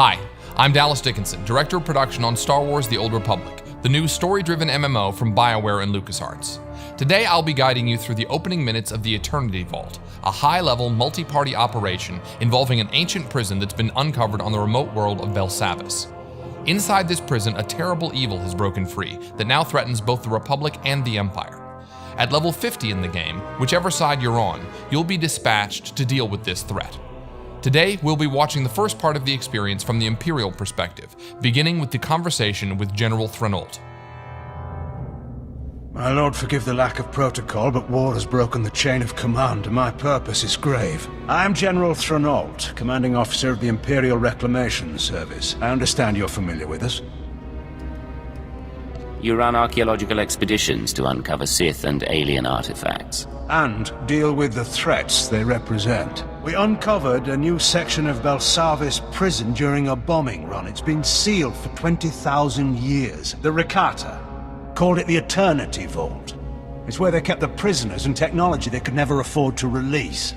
Hi, I'm Dallas Dickinson, Director of Production on Star Wars The Old Republic, the new story-driven MMO from BioWare and LucasArts. Today I'll be guiding you through the opening minutes of the Eternity Vault, a high-level, multi-party operation involving an ancient prison that's been uncovered on the remote world of Belsavis. Inside this prison, a terrible evil has broken free that now threatens both the Republic and the Empire. At level 50 in the game, whichever side you're on, you'll be dispatched to deal with this threat. Today, we'll be watching the first part of the experience from the Imperial perspective, beginning with the conversation with General Threnault. My lord, forgive the lack of protocol, but war has broken the chain of command, and my purpose is grave. I am General Threnault, commanding officer of the Imperial Reclamation Service. I understand you're familiar with us. You run archaeological expeditions to uncover Sith and alien artifacts. And deal with the threats they represent. We uncovered a new section of Belsavis prison during a bombing run. It's been sealed for 20,000 years. The Rakata called it the Eternity Vault. It's where they kept the prisoners and technology they could never afford to release.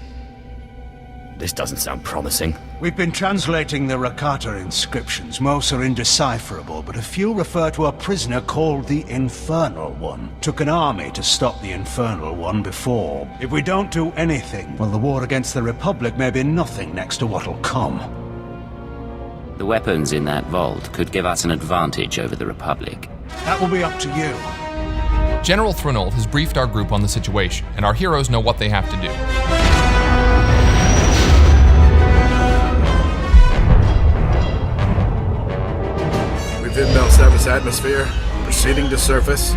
This doesn't sound promising. We've been translating the Rakata inscriptions. Most are indecipherable, but a few refer to a prisoner called the Infernal One. Took an army to stop the Infernal One before. If we don't do anything, well, the war against the Republic may be nothing next to what'll come. The weapons in that vault could give us an advantage over the Republic. That will be up to you. General Threnault has briefed our group on the situation, and our heroes know what they have to do. Within Belsavis atmosphere, proceeding to surface.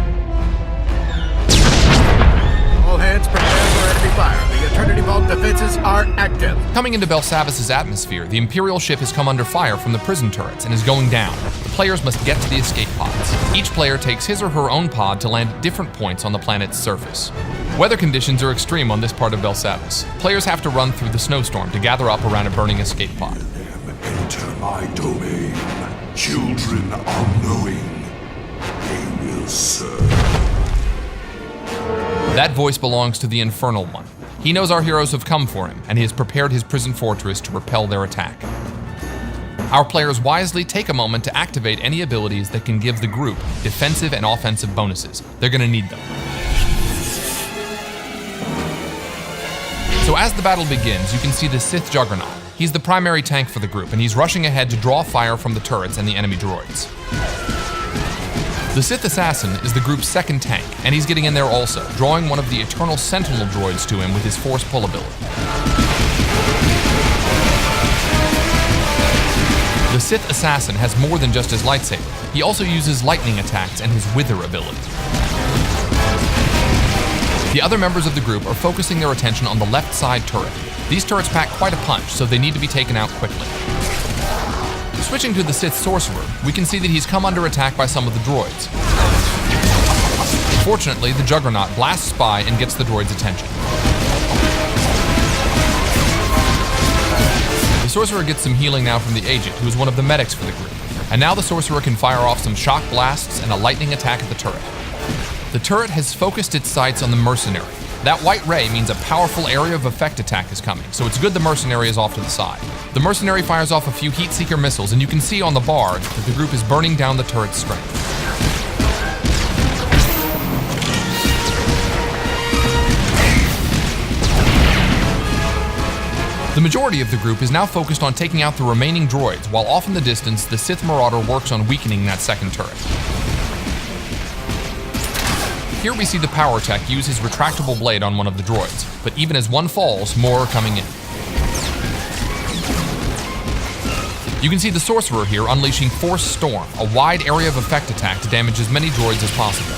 All hands prepare for enemy fire. The Eternity Vault defenses are active. Coming into Belsavis' atmosphere, the Imperial ship has come under fire from the prison turrets and is going down. The players must get to the escape pods. Each player takes his or her own pod to land at different points on the planet's surface. Weather conditions are extreme on this part of Belsavis. Players have to run through the snowstorm to gather up around a burning escape pod. Enter my domain. Children unknowing, they will serve. That voice belongs to the Infernal One. He knows our heroes have come for him, and he has prepared his prison fortress to repel their attack. Our players wisely take a moment to activate any abilities that can give the group defensive and offensive bonuses. They're going to need them. So as the battle begins, you can see the Sith Juggernaut. He's the primary tank for the group, and he's rushing ahead to draw fire from the turrets and the enemy droids. The Sith Assassin is the group's second tank, and he's getting in there also, drawing one of the Eternal Sentinel droids to him with his Force Pull ability. The Sith Assassin has more than just his lightsaber. He also uses lightning attacks and his Wither ability. The other members of the group are focusing their attention on the left side turret. These turrets pack quite a punch, so they need to be taken out quickly. Switching to the Sith Sorcerer, we can see that he's come under attack by some of the droids. Fortunately, the Juggernaut blasts by and gets the droid's attention. The Sorcerer gets some healing now from the Agent, who is one of the medics for the group. And now the Sorcerer can fire off some shock blasts and a lightning attack at the turret. The turret has focused its sights on the Mercenary. That white ray means a powerful area of effect attack is coming, so it's good the Mercenary is off to the side. The Mercenary fires off a few Heatseeker missiles, and you can see on the bar that the group is burning down the turret's strength. The majority of the group is now focused on taking out the remaining droids, while off in the distance, the Sith Marauder works on weakening that second turret. Here we see the power tech use his retractable blade on one of the droids, but even as one falls, more are coming in. You can see the Sorcerer here unleashing Force Storm, a wide area of effect attack to damage as many droids as possible.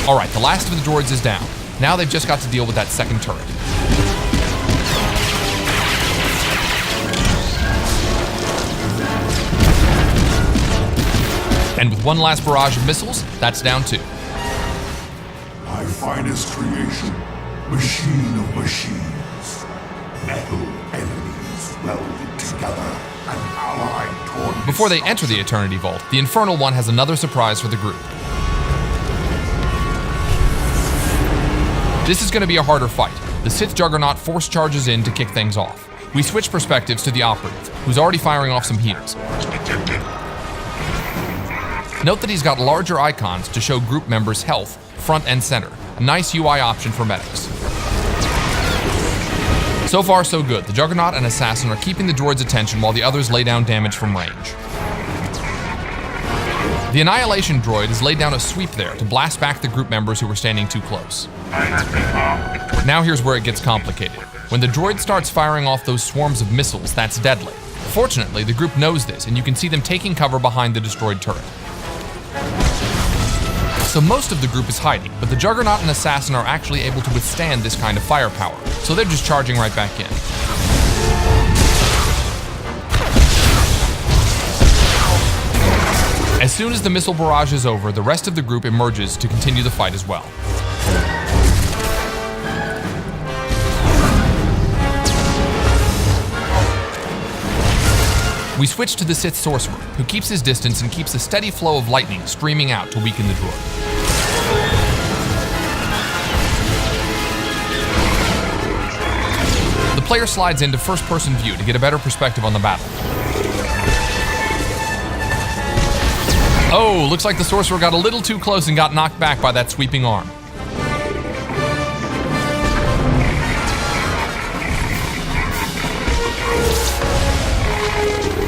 Alright, the last of the droids is down. Now they've just got to deal with that second turret. And with one last barrage of missiles, that's down too. My finest creation, machine of machines. Metal enemies welded together, an allied toward Before they enter the Eternity Vault, the Infernal One has another surprise for the group. This is going to be a harder fight. The Sith Juggernaut force charges in to kick things off. We switch perspectives to the Operative, who's already firing off some heals. Note that he's got larger icons to show group members' health, front and center. A nice UI option for medics. So far, so good. The Juggernaut and Assassin are keeping the droid's attention while the others lay down damage from range. The Annihilation droid has laid down a sweep there to blast back the group members who were standing too close. Now here's where it gets complicated. When the droid starts firing off those swarms of missiles, that's deadly. Fortunately, the group knows this, and you can see them taking cover behind the destroyed turret. So most of the group is hiding, but the Juggernaut and Assassin are actually able to withstand this kind of firepower, so they're just charging right back in. As soon as the missile barrage is over, the rest of the group emerges to continue the fight as well. We switch to the Sith Sorcerer, who keeps his distance and keeps a steady flow of lightning streaming out to weaken the droid. The player slides into first-person view to get a better perspective on the battle. Oh, looks like the Sorcerer got a little too close and got knocked back by that sweeping arm.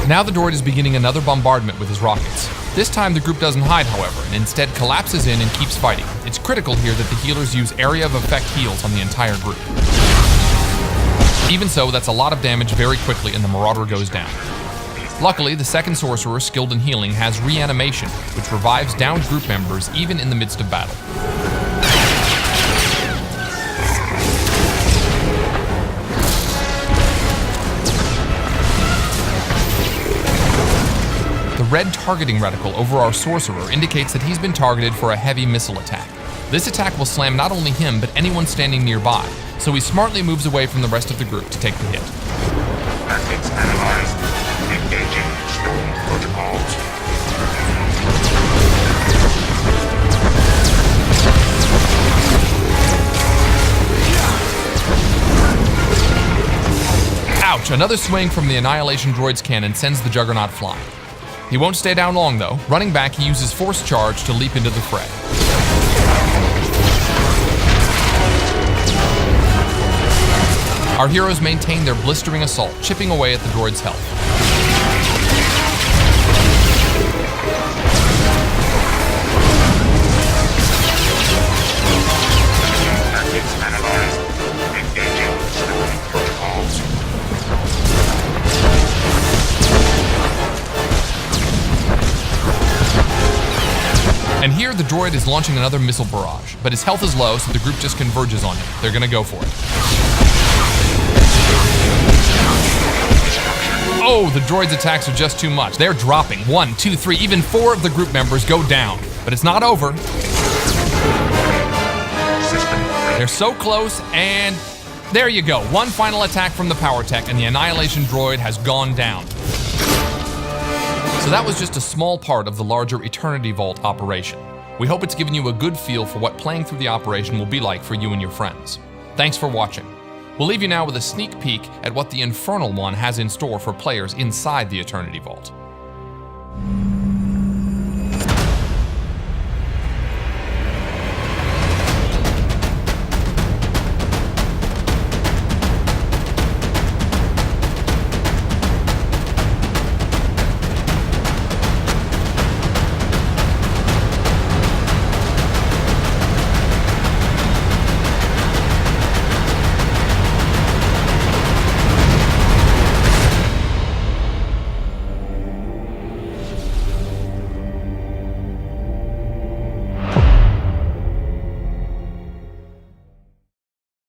Now the droid is beginning another bombardment with his rockets. This time the group doesn't hide, however, and instead collapses in and keeps fighting. It's critical here that the healers use area of effect heals on the entire group. Even so, that's a lot of damage very quickly and the Marauder goes down. Luckily, the second Sorcerer, skilled in healing, has reanimation, which revives downed group members even in the midst of battle. The red targeting reticle over our Sorcerer indicates that he's been targeted for a heavy missile attack. This attack will slam not only him, but anyone standing nearby, so he smartly moves away from the rest of the group to take the hit. Methods analyzed. Engaging stone protocols. Ouch! Another swing from the Annihilation droid's cannon sends the Juggernaut flying. He won't stay down long though. Running back, he uses Force Charge to leap into the fray. Our heroes maintain their blistering assault, chipping away at the droid's health. Methods analyzed. Engaging stone protocols. And here the droid is launching another missile barrage, but his health is low, so the group just converges on him. They're gonna go for it. Oh, the droid's attacks are just too much. They're dropping. 1, 2, 3, even 4 of the group members go down. But it's not over. They're so close, and there you go. One final attack from the power tech, and the Annihilation droid has gone down. So that was just a small part of the larger Eternity Vault operation. We hope it's given you a good feel for what playing through the operation will be like for you and your friends. Thanks for watching. We'll leave you now with a sneak peek at what the Infernal One has in store for players inside the Eternity Vault.